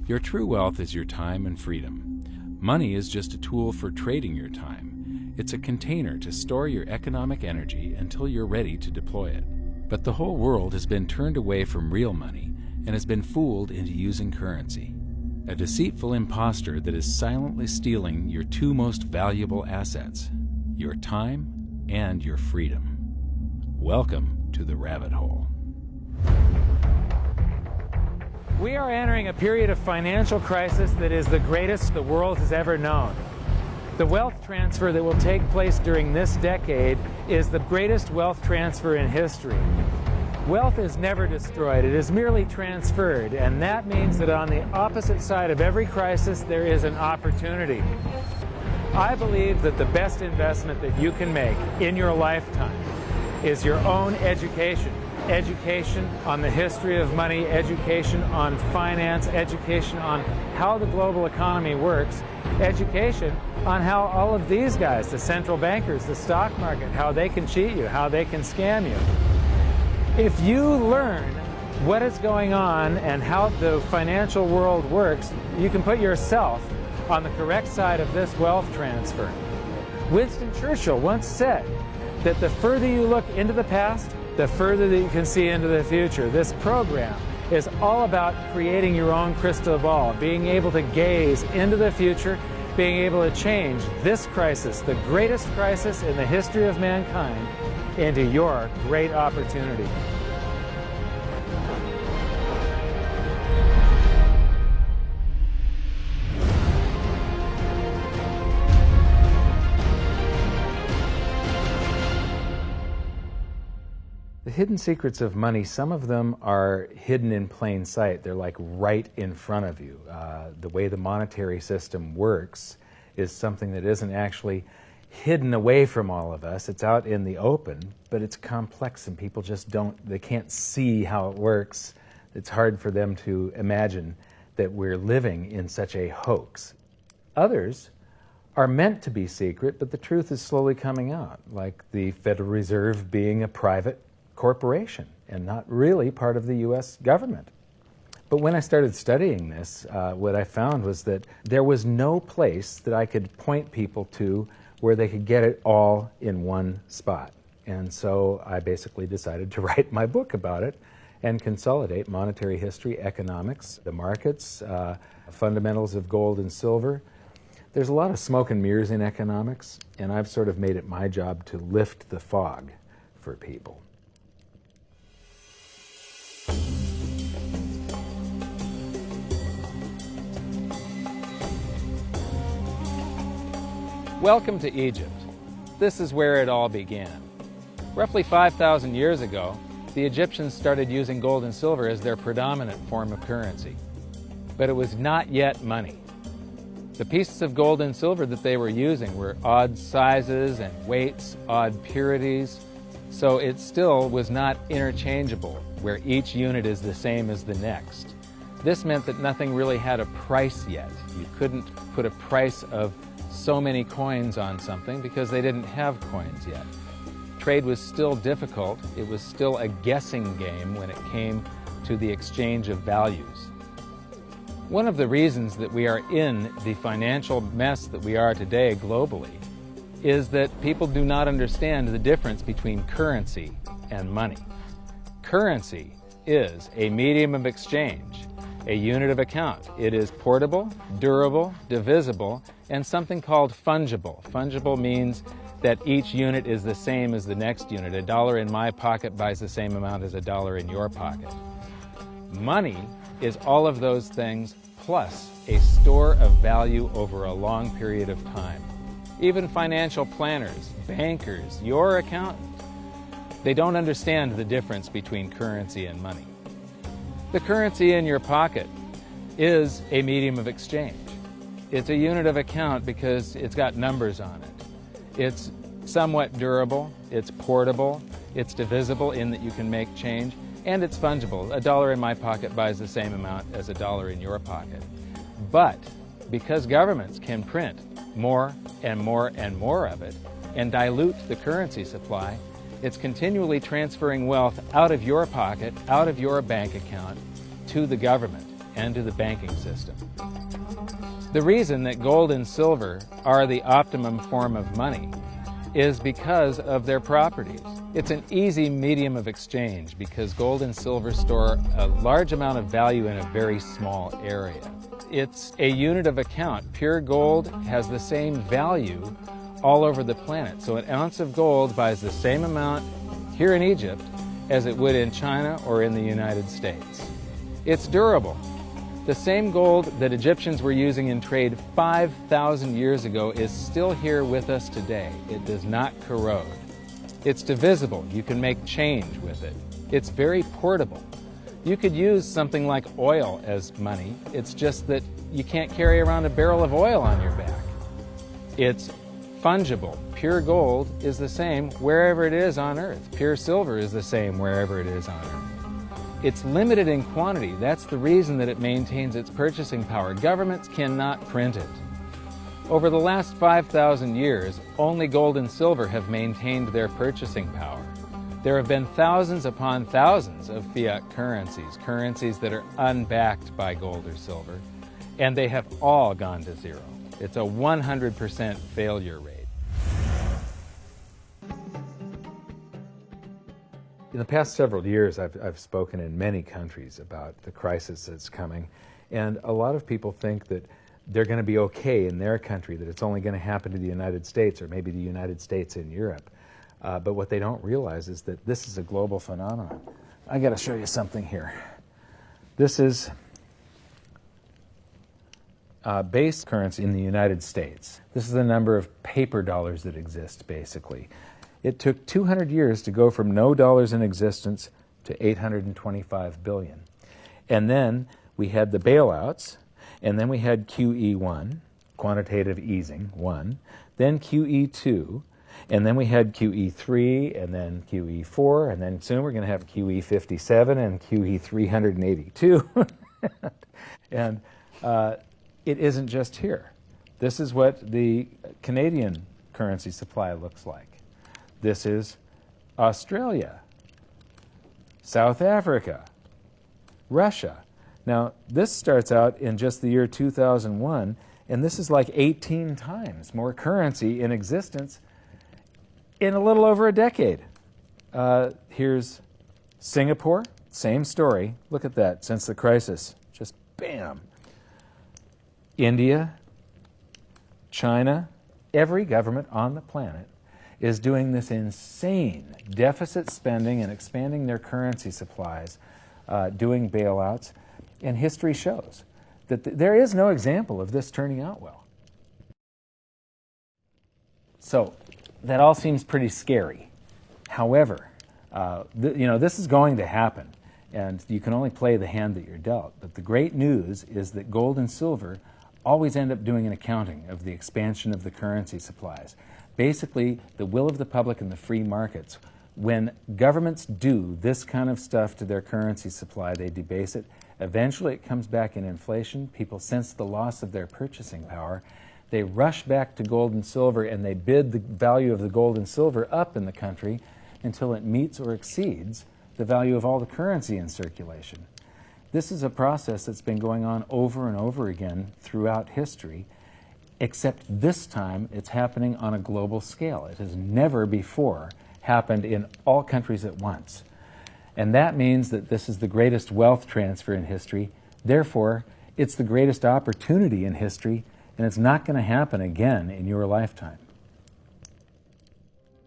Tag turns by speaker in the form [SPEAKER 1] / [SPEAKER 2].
[SPEAKER 1] Your true wealth is your time and freedom. Money is just a tool for trading your time. It's a container to store your economic energy until you're ready to deploy it. But the whole world has been turned away from real money and has been fooled into using currency. A deceitful impostor that is silently stealing your two most valuable assets, your time and your freedom. Welcome to the rabbit hole.
[SPEAKER 2] We are entering a period of financial crisis that is the greatest the world has ever known. The wealth transfer that will take place during this decade is the greatest wealth transfer in history. Wealth is never destroyed, it is merely transferred, and that means that on the opposite side of every crisis there is an opportunity. I believe that the best investment that you can make in your lifetime is your own education. Education on the history of money, education on finance, education on how the global economy works, education on how all of these guys, the central bankers, the stock market, how they can cheat you, how they can scam you. If you learn what is going on and how the financial world works, you can put yourself on the correct side of this wealth transfer. Winston Churchill once said that the further you look into the past, the further that you can see into the future. This program is all about creating your own crystal ball, being able to gaze into the future, being able to change this crisis, the greatest crisis in the history of mankind, into your great opportunity. The hidden secrets of money, some of them are hidden in plain sight. They're like right in front of you. The way the monetary system works is something that isn't actually hidden away from all of us. It's out in the open, but it's complex and people just they can't see how it works. It's hard for them to imagine that we're living in such a hoax. Others are meant to be secret, but the truth is slowly coming out, like the Federal Reserve being a private corporation and not really part of the U.S. government. But when I started studying this, what I found was that there was no place that I could point people to where they could get it all in one spot. And so I basically decided to write my book about it and consolidate monetary history, economics, the markets, fundamentals of gold and silver. There's a lot of smoke and mirrors in economics, and I've sort of made it my job to lift the fog for people. Welcome to Egypt. This is where it all began. Roughly 5,000 years ago, the Egyptians started using gold and silver as their predominant form of currency. But it was not yet money. The pieces of gold and silver that they were using were odd sizes and weights, odd purities, so it still was not interchangeable, where each unit is the same as the next. This meant that nothing really had a price yet. You couldn't put a price of so many coins on something because they didn't have coins yet. Trade was still difficult. It was still a guessing game when it came to the exchange of values. One of the reasons that we are in the financial mess that we are today globally is that people do not understand the difference between currency and money. Currency is a medium of exchange, a unit of account. It is portable, durable, divisible, and something called fungible. Fungible means that each unit is the same as the next unit. A dollar in my pocket buys the same amount as a dollar in your pocket. Money is all of those things plus a store of value over a long period of time. Even financial planners, bankers, your accountant, they don't understand the difference between currency and money. The currency in your pocket is a medium of exchange. It's a unit of account because it's got numbers on it. It's somewhat durable, it's portable, it's divisible in that you can make change, and it's fungible. A dollar in my pocket buys the same amount as a dollar in your pocket. But because governments can print more and more and more of it and dilute the currency supply, it's continually transferring wealth out of your pocket, out of your bank account, to the government. and to the banking system. The reason that gold and silver are the optimum form of money is because of their properties. It's an easy medium of exchange because gold and silver store a large amount of value in a very small area. It's a unit of account. Pure gold has the same value all over the planet. So an ounce of gold buys the same amount here in Egypt as it would in China or in the United States. It's durable. The same gold that Egyptians were using in trade 5,000 years ago is still here with us today. It does not corrode. It's divisible. You can make change with it. It's very portable. You could use something like oil as money. It's just that you can't carry around a barrel of oil on your back. It's fungible. Pure gold is the same wherever it is on Earth. Pure silver is the same wherever it is on Earth. It's limited in quantity. That's the reason that it maintains its purchasing power. Governments cannot print it. Over the last 5,000 years, only gold and silver have maintained their purchasing power. There have been thousands upon thousands of fiat currencies, currencies that are unbacked by gold or silver, and they have all gone to zero. It's a 100% failure rate.
[SPEAKER 1] In the past several years, I've spoken in many countries about the crisis that's coming, and a lot of people think that they're going to be okay in their country, that it's only going to happen to the United States or maybe the United States in Europe. But what they don't realize is that this is a global phenomenon. I got to show you something here. This is base currency in the United States. This is the number of paper dollars that exist, basically. It took 200 years to go from no dollars in existence to 825 billion. And then we had the bailouts, and then we had QE1, quantitative easing, 1, then QE2, and then we had QE3, and then QE4, and then soon we're going to have QE57 and QE382. And it isn't just here. This is what the Canadian currency supply looks like. This is Australia, South Africa, Russia. Now, this starts out in just the year 2001, and this is like 18 times more currency in existence in a little over a decade. Here's Singapore, same story. Look at that, since the crisis, just bam. India, China, every government on the planet is doing this insane deficit spending and expanding their currency supplies, doing bailouts, and history shows that there is no example of this turning out well. So that all seems pretty scary. However, this is going to happen, and you can only play the hand that you're dealt. But the great news is that gold and silver always end up doing an accounting of the expansion of the currency supplies. Basically, the will of the public and the free markets. When governments do this kind of stuff to their currency supply, they debase it. Eventually, it comes back in inflation. People sense the loss of their purchasing power. They rush back to gold and silver, and they bid the value of the gold and silver up in the country until it meets or exceeds the value of all the currency in circulation. This is a process that's been going on over and over again throughout history, except this time it's happening on a global scale. It has never before happened in all countries at once. And that means that this is the greatest wealth transfer in history. Therefore, it's the greatest opportunity in history, and it's not going to happen again in your lifetime.